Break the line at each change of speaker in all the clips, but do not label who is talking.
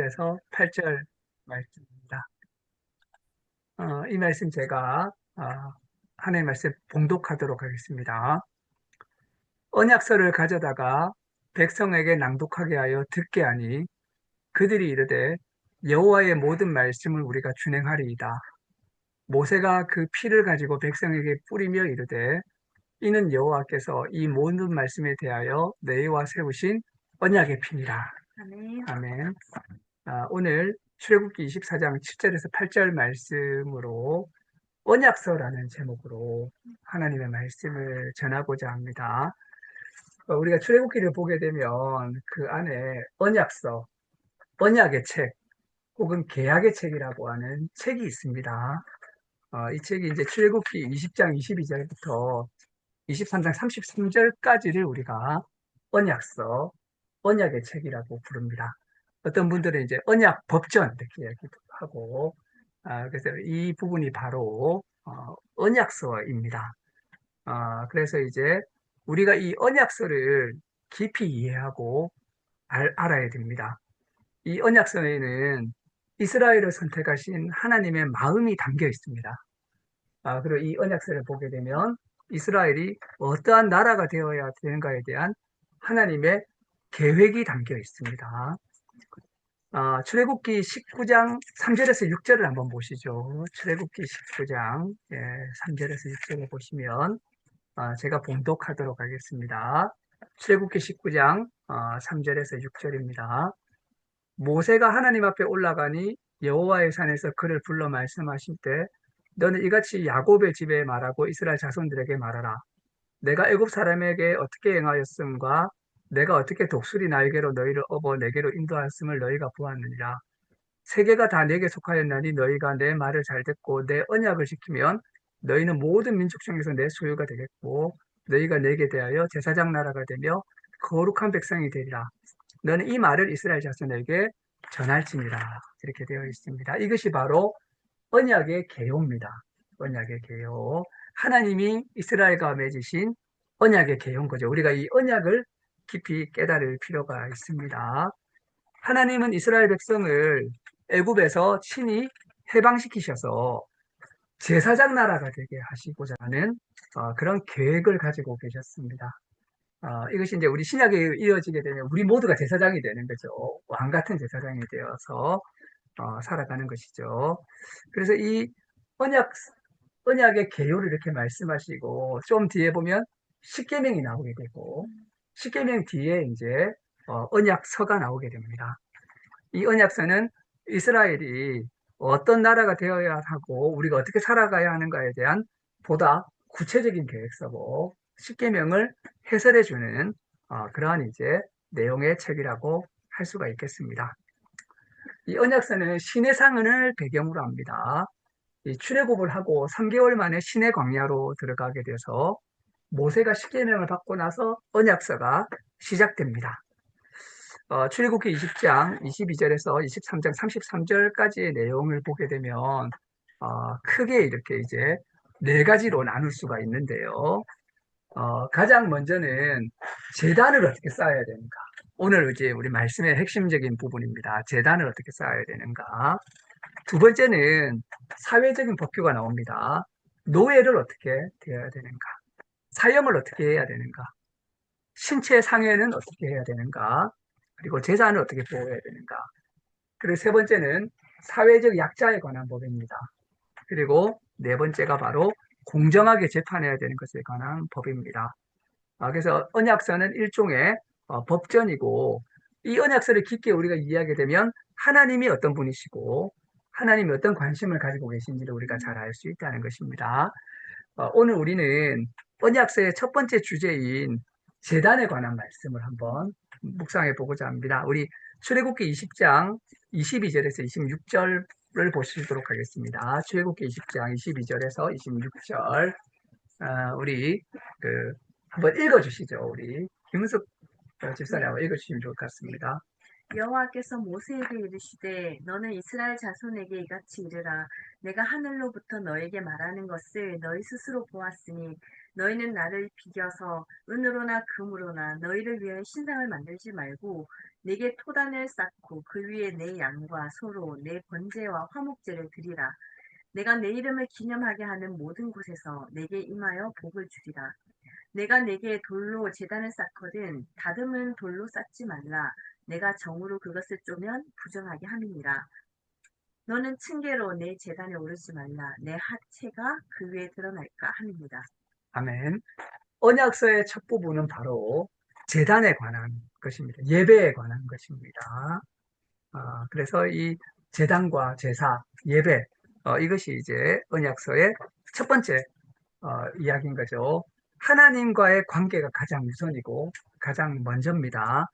6절에서 8절 말씀입니다. 이 말씀 제가 하나님 말씀 봉독하도록 하겠습니다. 언약서를 가져다가 백성에게 낭독하게 하여 듣게 하니 그들이 이르되 여호와의 모든 말씀을 우리가 준행하리이다. 모세가 그 피를 가지고 백성에게 뿌리며 이르되 이는 여호와께서 이 모든 말씀에 대하여 너희와 세우신 언약의 피니라.
아멘.
아멘. 오늘 출애굽기 24장 7절에서 8절 말씀으로 언약서라는 제목으로 하나님의 말씀을 전하고자 합니다. 우리가 출애굽기를 보게 되면 그 안에 언약서, 언약의 책, 혹은 계약의 책이라고 하는 책이 있습니다. 이 책이 이제 출애굽기 20장 22절부터 23장 33절까지를 우리가 언약서, 언약의 책이라고 부릅니다. 어떤 분들은 이제 언약 법전 이렇게 이야기도 하고, 그래서 이 부분이 바로 언약서입니다. 그래서 이제 우리가 이 언약서를 깊이 이해하고 알아야 됩니다. 이 언약서에는 이스라엘을 선택하신 하나님의 마음이 담겨 있습니다. 그리고 이 언약서를 보게 되면 이스라엘이 어떠한 나라가 되어야 되는가에 대한 하나님의 계획이 담겨 있습니다. 출애굽기 19장 3절에서 6절을 한번 보시죠. 출애굽기 19장 3절에서 6절을 보시면 제가 봉독하도록 하겠습니다. 출애굽기 19장 3절에서 6절입니다. 모세가 하나님 앞에 올라가니 여호와의 산에서 그를 불러 말씀하실 때 너는 이같이 야곱의 집에 말하고 이스라엘 자손들에게 말하라. 내가 애굽 사람에게 어떻게 행하였음과 내가 어떻게 독수리 날개로 너희를 업어 내게로 인도하였음을 너희가 보았느니라. 세계가 다 내게 속하였나니 너희가 내 말을 잘 듣고 내 언약을 지키면 너희는 모든 민족 중에서 내 소유가 되겠고 너희가 내게 대하여 제사장 나라가 되며 거룩한 백성이 되리라. 너는 이 말을 이스라엘 자손에게 전할지니라. 이렇게 되어 있습니다. 이것이 바로 언약의 계요입니다. 언약의 계요. 하나님이 이스라엘과 맺으신 언약의 계요인 거죠. 우리가 이 언약을 깊이 깨달을 필요가 있습니다. 하나님은 이스라엘 백성을 애굽에서 친히 해방시키셔서 제사장 나라가 되게 하시고자 하는 그런 계획을 가지고 계셨습니다. 이것이 이제 우리 신약에 이어지게 되면 우리 모두가 제사장이 되는 거죠. 왕 같은 제사장이 되어서 살아가는 것이죠. 그래서 이 언약, 언약의 계율을 이렇게 말씀하시고 좀 뒤에 보면 십계명이 나오게 되고 십계명 뒤에 이제 언약서가 나오게 됩니다. 이 언약서는 이스라엘이 어떤 나라가 되어야 하고 우리가 어떻게 살아가야 하는가에 대한 보다 구체적인 계획서고 십계명을 해설해 주는 그러한 이제 내용의 책이라고 할 수가 있겠습니다. 이 언약서는 시내 상은을 배경으로 합니다. 이 출애굽을 하고 3개월 만에 시내 광야로 들어가게 돼서 모세가 십계명을 받고 나서 언약서가 시작됩니다. 출애굽기 20장 22절에서 23장 33절까지의 내용을 보게 되면 크게 이렇게 이제 네 가지로 나눌 수가 있는데요. 가장 먼저는 제단을 어떻게 쌓아야 되는가. 오늘 이제 우리 말씀의 핵심적인 부분입니다. 제단을 어떻게 쌓아야 되는가. 두 번째는 사회적인 법규가 나옵니다. 노예를 어떻게 되어야 되는가. 사형을 어떻게 해야 되는가. 신체 상해는 어떻게 해야 되는가. 그리고 재산을 어떻게 보호해야 되는가. 그리고 세 번째는 사회적 약자에 관한 법입니다. 그리고 네 번째가 바로 공정하게 재판해야 되는 것에 관한 법입니다. 그래서 언약서는 일종의 법전이고 이 언약서를 깊게 우리가 이해하게 되면 하나님이 어떤 분이시고 하나님이 어떤 관심을 가지고 계신지를 우리가 잘 알 수 있다는 것입니다. 오늘 우리는 언약서의 첫 번째 주제인 제단에 관한 말씀을 한번 묵상해 보고자 합니다. 우리 출애굽기 20장 22절에서 26절을 보시도록 하겠습니다. 출애굽기 20장 22절에서 26절 우리 한번 읽어주시죠. 우리 김은숙 집사님 한번 읽어주시면 좋을 것 같습니다.
여호와께서 모세에게 이르시되 너는 이스라엘 자손에게 이같이 이르라. 내가 하늘로부터 너에게 말하는 것을 너희 스스로 보았으니 너희는 나를 비겨서 은으로나 금으로나 너희를 위하여 신상을 만들지 말고 내게 토단을 쌓고 그 위에 내 양과 소로 내 번제와 화목제를 드리라. 내가 내 이름을 기념하게 하는 모든 곳에서 내게 임하여 복을 주리라. 내가 내게 돌로 제단을 쌓거든 다듬은 돌로 쌓지 말라. 내가 정으로 그것을 쪼면 부정하게 함이니라. 너는 층계로 내 제단에 오르지 말라. 내 하체가 그 위에 드러날까 함이니라.
아멘. 언약서의 첫 부분은 바로 제단에 관한 것입니다. 예배에 관한 것입니다. 그래서 이 제단과 제사, 예배, 이것이 이제 언약서의 첫 번째 이야기인 거죠. 하나님과의 관계가 가장 우선이고 가장 먼저입니다.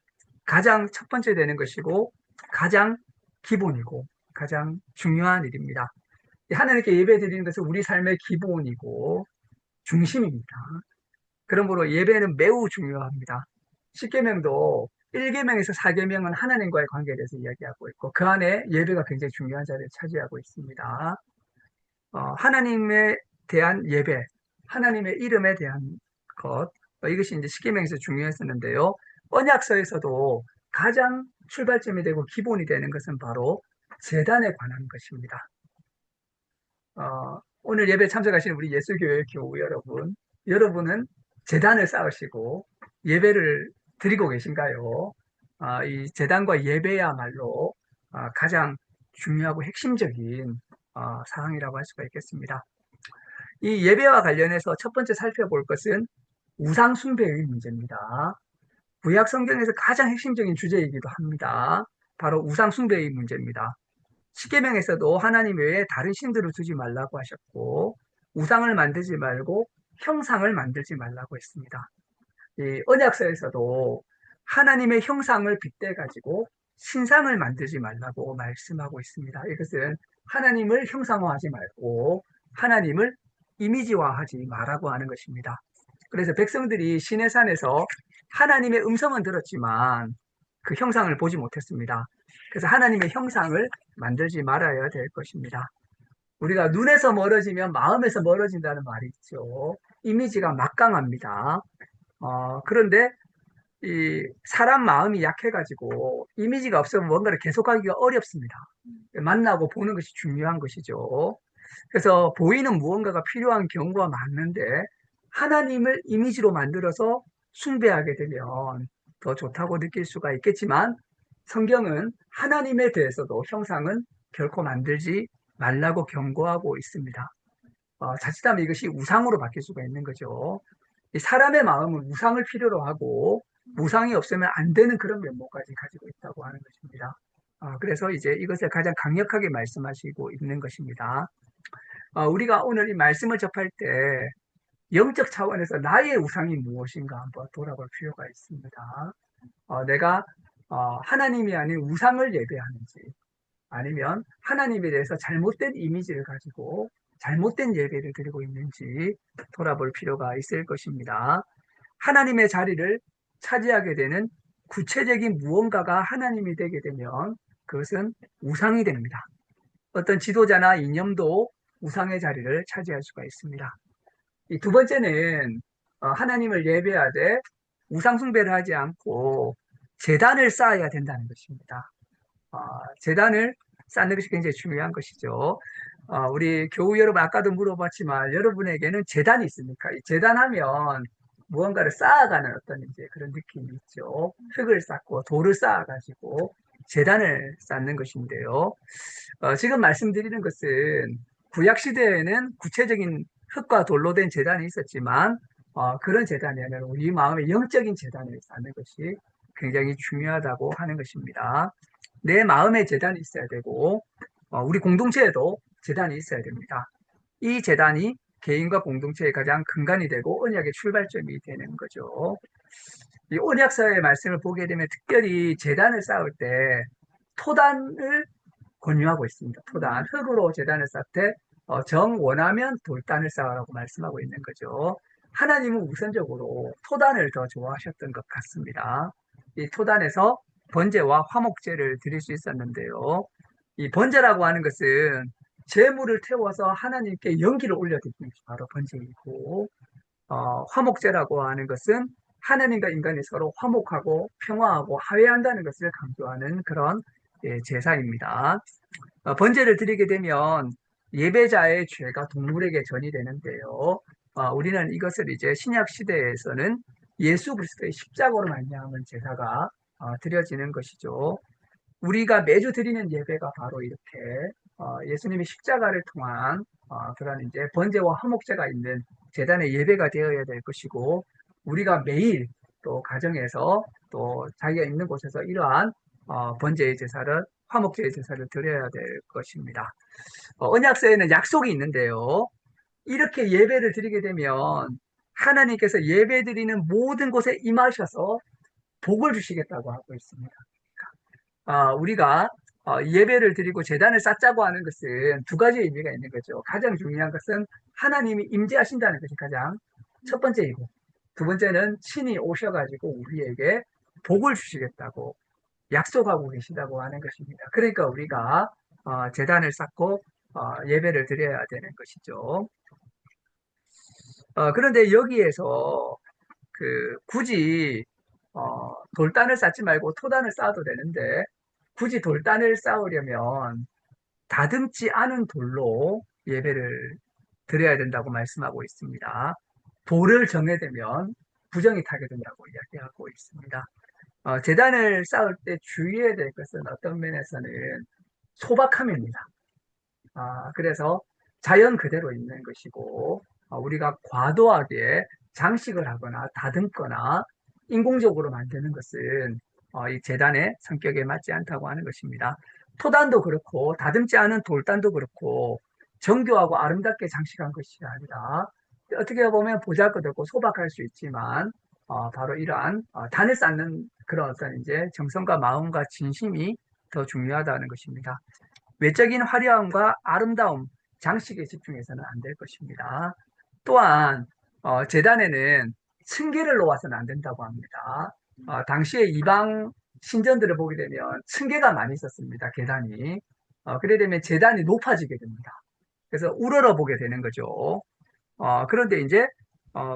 가장 첫 번째 되는 것이고 가장 기본이고 가장 중요한 일입니다. 하나님께 예배 드리는 것은 우리 삶의 기본이고 중심입니다. 그러므로 예배는 매우 중요합니다. 10계명도 1계명에서 4계명은 하나님과의 관계에 대해서 이야기하고 있고 그 안에 예배가 굉장히 중요한 자리를 차지하고 있습니다. 하나님에 대한 예배, 하나님의 이름에 대한 것, 이것이 이제 10계명에서 중요했었는데요. 언약서에서도 가장 출발점이 되고 기본이 되는 것은 바로 제단에 관한 것입니다. 오늘 예배 참석하시는 우리 예수교회 교우 여러분, 여러분은 제단을 쌓으시고 예배를 드리고 계신가요? 이 제단과 예배야말로 가장 중요하고 핵심적인 사항이라고 할 수가 있겠습니다. 이 예배와 관련해서 첫 번째 살펴볼 것은 우상 숭배의 문제입니다. 구약 성경에서 가장 핵심적인 주제이기도 합니다. 바로 우상 숭배의 문제입니다. 십계명에서도 하나님 외에 다른 신들을 두지 말라고 하셨고 우상을 만들지 말고 형상을 만들지 말라고 했습니다. 이 언약서에서도 하나님의 형상을 빗대 가지고 신상을 만들지 말라고 말씀하고 있습니다. 이것은 하나님을 형상화하지 말고 하나님을 이미지화하지 말라고 하는 것입니다. 그래서 백성들이 시내산에서 하나님의 음성은 들었지만 그 형상을 보지 못했습니다. 그래서 하나님의 형상을 만들지 말아야 될 것입니다. 우리가 눈에서 멀어지면 마음에서 멀어진다는 말이 있죠. 이미지가 막강합니다. 그런데 이 사람 마음이 약해가지고 이미지가 없으면 뭔가를 계속하기가 어렵습니다. 만나고 보는 것이 중요한 것이죠. 그래서 보이는 무언가가 필요한 경우가 많은데 하나님을 이미지로 만들어서 숭배하게 되면 더 좋다고 느낄 수가 있겠지만 성경은 하나님에 대해서도 형상은 결코 만들지 말라고 경고하고 있습니다. 자칫하면 이것이 우상으로 바뀔 수가 있는 거죠. 이 사람의 마음은 우상을 필요로 하고 우상이 없으면 안 되는 그런 면모까지 가지고 있다고 하는 것입니다. 그래서 이제 이것을 가장 강력하게 말씀하시고 있는 것입니다. 우리가 오늘 이 말씀을 접할 때 영적 차원에서 나의 우상이 무엇인가 한번 돌아볼 필요가 있습니다. 내가 하나님이 아닌 우상을 예배하는지 아니면 하나님에 대해서 잘못된 이미지를 가지고 잘못된 예배를 드리고 있는지 돌아볼 필요가 있을 것입니다. 하나님의 자리를 차지하게 되는 구체적인 무언가가 하나님이 되게 되면 그것은 우상이 됩니다. 어떤 지도자나 이념도 우상의 자리를 차지할 수가 있습니다. 이 두 번째는 하나님을 예배하되 우상 숭배를 하지 않고 제단을 쌓아야 된다는 것입니다. 제단을 쌓는 것이 굉장히 중요한 것이죠. 우리 교우 여러분 아까도 물어봤지만 여러분에게는 제단이 있습니까? 이 제단하면 무언가를 쌓아가는 어떤 이제 그런 느낌이 있죠. 흙을 쌓고 돌을 쌓아가지고 제단을 쌓는 것인데요. 지금 말씀드리는 것은 구약 시대에는 구체적인 흙과 돌로 된 제단이 있었지만 그런 제단이 아니라 우리 마음의 영적인 제단을 쌓는 것이 굉장히 중요하다고 하는 것입니다. 내 마음의 제단이 있어야 되고 우리 공동체에도 제단이 있어야 됩니다. 이 제단이 개인과 공동체의 가장 근간이 되고 언약의 출발점이 되는 거죠. 이 언약서의 말씀을 보게 되면 특별히 제단을 쌓을 때 토단을 권유하고 있습니다. 토단, 흙으로 제단을 쌓되 정 원하면 돌단을 쌓으라고 말씀하고 있는 거죠. 하나님은 우선적으로 토단을 더 좋아하셨던 것 같습니다. 이 토단에서 번제와 화목제를 드릴 수 있었는데요. 이 번제라고 하는 것은 재물을 태워서 하나님께 연기를 올려드리는 것이 바로 번제이고 화목제라고 하는 것은 하나님과 인간이 서로 화목하고 평화하고 화해한다는 것을 강조하는 그런 제사입니다. 번제를 드리게 되면 예배자의 죄가 동물에게 전이 되는데요. 우리는 이것을 이제 신약 시대에서는 예수 그리스도의 십자가로 말미암은 제사가 드려지는 것이죠. 우리가 매주 드리는 예배가 바로 이렇게 예수님의 십자가를 통한 그런 이제 번제와 화목제가 있는 제단의 예배가 되어야 될 것이고, 우리가 매일 또 가정에서 또 자기가 있는 곳에서 이러한 번제의 제사를, 화목제의 제사를 드려야 될 것입니다. 언약서에는 약속이 있는데요. 이렇게 예배를 드리게 되면 하나님께서 예배 드리는 모든 곳에 임하셔서 복을 주시겠다고 하고 있습니다. 우리가 예배를 드리고 제단을 쌓자고 하는 것은 두 가지 의미가 있는 거죠. 가장 중요한 것은 하나님이 임재하신다는 것이 가장 첫 번째이고, 두 번째는 친히 오셔가지고 우리에게 복을 주시겠다고 약속하고 계시다고 하는 것입니다. 그러니까 우리가 제단을 쌓고 예배를 드려야 되는 것이죠. 그런데 여기에서 굳이 돌단을 쌓지 말고 토단을 쌓아도 되는데, 굳이 돌단을 쌓으려면 다듬지 않은 돌로 예배를 드려야 된다고 말씀하고 있습니다. 돌을 정해되면 부정이 타게 된다고 이야기하고 있습니다. 제단을 쌓을 때 주의해야 될 것은 어떤 면에서는 소박함입니다. 그래서 자연 그대로 있는 것이고, 우리가 과도하게 장식을 하거나 다듬거나 인공적으로 만드는 것은 이 제단의 성격에 맞지 않다고 하는 것입니다. 토단도 그렇고 다듬지 않은 돌단도 그렇고 정교하고 아름답게 장식한 것이 아니라, 어떻게 보면 보잘것없고 소박할 수 있지만 바로 이러한 단을 쌓는 그런 어떤 이제 정성과 마음과 진심이 더 중요하다는 것입니다. 외적인 화려함과 아름다움, 장식에 집중해서는 안 될 것입니다. 또한 제단에는 층계를 놓아서는 안 된다고 합니다. 당시에 이방 신전들을 보게 되면 층계가 많이 있었습니다. 계단이. 그래 되면 제단이 높아지게 됩니다. 그래서 우러러 보게 되는 거죠. 그런데 이제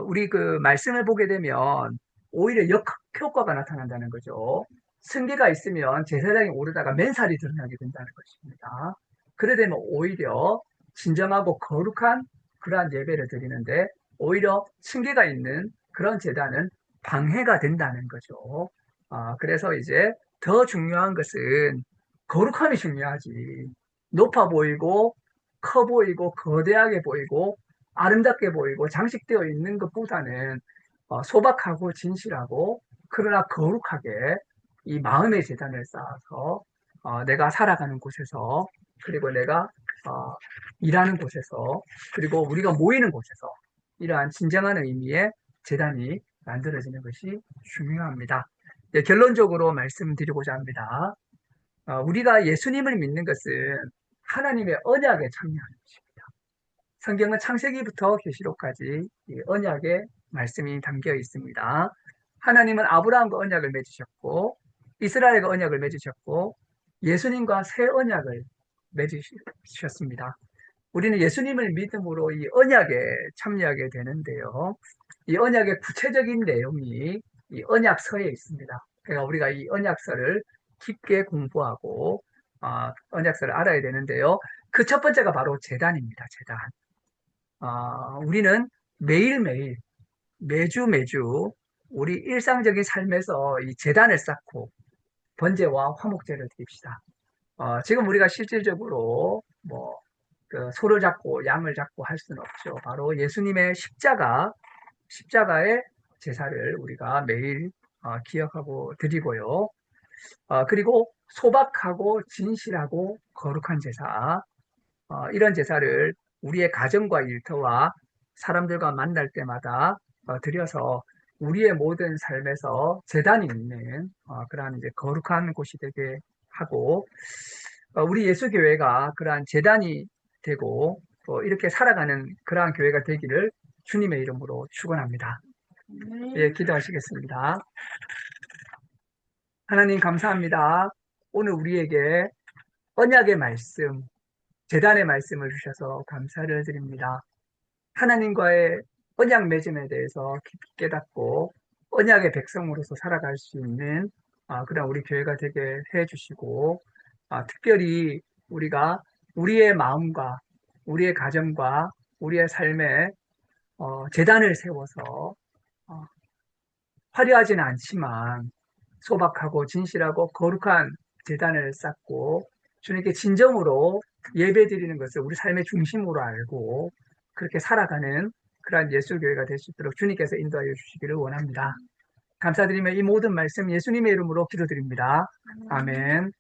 우리 그 말씀을 보게 되면 오히려 역효과가 나타난다는 거죠. 승계가 있으면 제사장이 오르다가 맨살이 드러나게 된다는 것입니다. 그래 되면 오히려 진정하고 거룩한 그러한 예배를 드리는데, 오히려 승계가 있는 그런 제단은 방해가 된다는 거죠. 그래서 이제 더 중요한 것은 거룩함이 중요하지. 높아 보이고 커 보이고 거대하게 보이고 아름답게 보이고 장식되어 있는 것보다는 소박하고 진실하고 그러나 거룩하게 이 마음의 재단을 쌓아서 내가 살아가는 곳에서, 그리고 내가 어, 일하는 곳에서, 그리고 우리가 모이는 곳에서 이러한 진정한 의미의 재단이 만들어지는 것이 중요합니다. 네, 결론적으로 말씀드리고자 합니다. 우리가 예수님을 믿는 것은 하나님의 언약에 참여하는 것입니다. 성경은 창세기부터 계시록까지 이 언약의 말씀이 담겨 있습니다. 하나님은 아브라함과 언약을 맺으셨고, 이스라엘과 언약을 맺으셨고, 예수님과 새 언약을 맺으셨습니다. 우리는 예수님을 믿음으로 이 언약에 참여하게 되는데요. 이 언약의 구체적인 내용이 이 언약서에 있습니다. 그러니까 우리가 이 언약서를 깊게 공부하고 언약서를 알아야 되는데요. 그 첫 번째가 바로 제단입니다. 제단. 우리는 매일매일, 매주 매주 우리 일상적인 삶에서 이 제단을 쌓고 번제와 화목제를 드립시다. 지금 우리가 실질적으로 그 소를 잡고 양을 잡고 할 수는 없죠. 바로 예수님의 십자가의 제사를 우리가 매일 기억하고 드리고요. 그리고 소박하고 진실하고 거룩한 제사, 이런 제사를 우리의 가정과 일터와 사람들과 만날 때마다 드려서 우리의 모든 삶에서 재단이 있는 그러한 이제 거룩한 곳이 되게 하고, 우리 예수교회가 그러한 재단이 되고 이렇게 살아가는 그러한 교회가 되기를 주님의 이름으로 축원합니다. 예, 기도하시겠습니다. 하나님 감사합니다. 오늘 우리에게 언약의 말씀, 재단의 말씀을 주셔서 감사를 드립니다. 하나님과의 언약 맺음에 대해서 깊이 깨닫고 언약의 백성으로서 살아갈 수 있는 그런 우리 교회가 되게 해 주시고, 특별히 우리가 우리의 마음과 우리의 가정과 우리의 삶에 재단을 세워서 어, 화려하지는 않지만 소박하고 진실하고 거룩한 재단을 쌓고 주님께 진정으로 예배드리는 것을 우리 삶의 중심으로 알고 그렇게 살아가는 그러한 예수교회가 될 수 있도록 주님께서 인도하여 주시기를 원합니다. 감사드리며 이 모든 말씀 예수님의 이름으로 기도드립니다. 아멘.